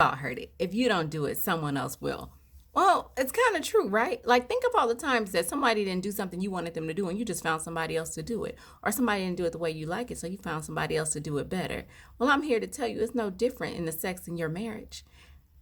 all heard it. If you don't do it, someone else will. Well, it's kind of true, right? Like, think of all the times that somebody didn't do something you wanted them to do and you just found somebody else to do it. Or somebody didn't do it the way you like it, so you found somebody else to do it better. Well, I'm here to tell you it's no different in the sex in your marriage.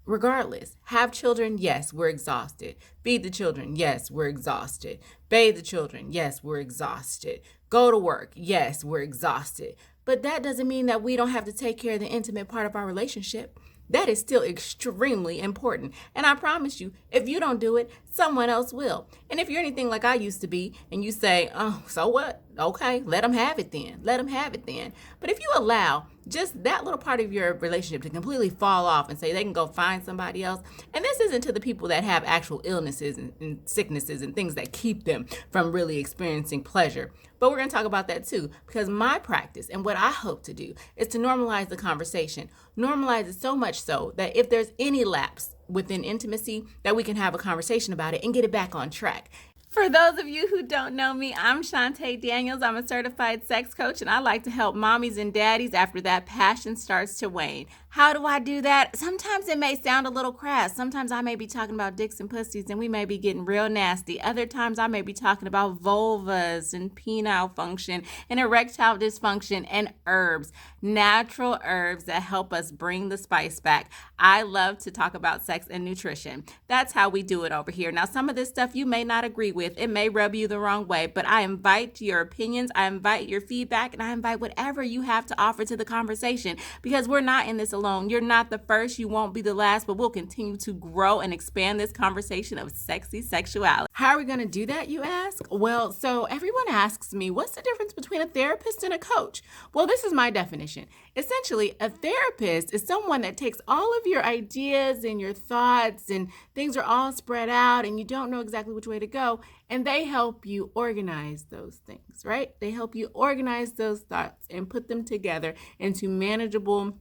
Regardless, have children, yes, we're exhausted. Feed the children, yes, we're exhausted. Bathe the children, yes, we're exhausted. Go to work, yes, we're exhausted. But that doesn't mean that we don't have to take care of the intimate part of our relationship. That is still extremely important. And I promise you, if you don't do it, someone else will. And if you're anything like I used to be, and you say, oh, so what? Okay, let them have it then. Let them have it then. But if you allow just that little part of your relationship to completely fall off and say they can go find somebody else, and this isn't to the people that have actual illnesses and sicknesses and things that keep them from really experiencing pleasure. But we're going to talk about that too, because my practice and what I hope to do is to normalize the conversation. Normalize it so much so that if there's any lapse within intimacy, that we can have a conversation about it and get it back on track. For those of you who don't know me, I'm Shante Daniels. I'm a certified sex coach, and I like to help mommies and daddies after that passion starts to wane. How do I do that? Sometimes it may sound a little crass. Sometimes I may be talking about dicks and pussies, and we may be getting real nasty. Other times I may be talking about vulvas and penile function and erectile dysfunction and herbs, natural herbs that help us bring the spice back. I love to talk about sex and nutrition. That's how we do it over here. Now, some of this stuff you may not agree with. It may rub you the wrong way, but I invite your opinions, I invite your feedback, and I invite whatever you have to offer to the conversation, because we're not in this alone. You're not the first, you won't be the last, but we'll continue to grow and expand this conversation of sexy sexuality. How are we going to do that, you ask? Well, so everyone asks me, what's the difference between a therapist and a coach? Well, this is my definition. Essentially, a therapist is someone that takes all of your ideas and your thoughts and things are all spread out and you don't know exactly which way to go, and they help you organize those things, right? They help you organize those thoughts and put them together into manageable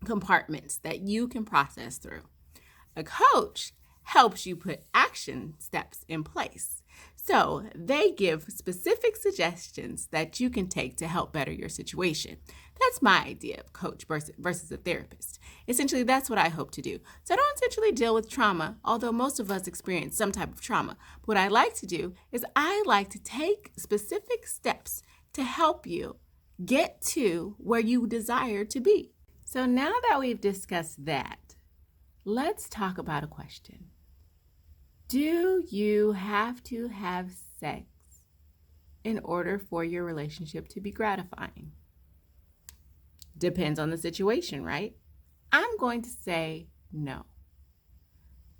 compartments that you can process through. A coach helps you put action steps in place. So they give specific suggestions that you can take to help better your situation. That's my idea of coach versus a therapist. Essentially, that's what I hope to do. So I don't essentially deal with trauma, although most of us experience some type of trauma. What I like to do is I like to take specific steps to help you get to where you desire to be. So now that we've discussed that, let's talk about a question. Do you have to have sex in order for your relationship to be gratifying? Depends on the situation, right? I'm going to say no.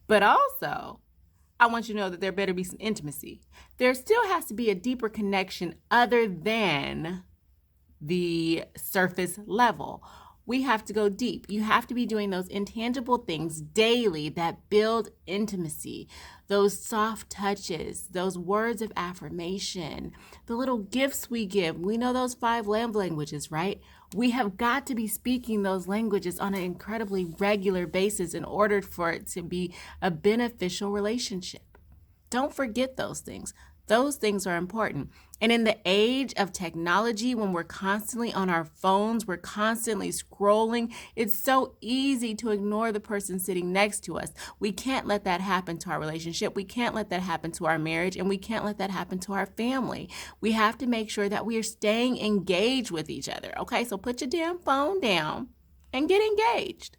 But also, I want you to know that there better be some intimacy. There still has to be a deeper connection other than the surface level. We have to go deep. You have to be doing those intangible things daily that build intimacy, those soft touches, those words of affirmation, the little gifts we give. We know those 5 love languages, right? We have got to be speaking those languages on an incredibly regular basis in order for it to be a beneficial relationship. Don't forget those things. Those things are important. And in the age of technology, when we're constantly on our phones, we're constantly scrolling, it's so easy to ignore the person sitting next to us. We can't let that happen to our relationship. We can't let that happen to our marriage, and we can't let that happen to our family. We have to make sure that we are staying engaged with each other. Okay, so put your damn phone down and get engaged.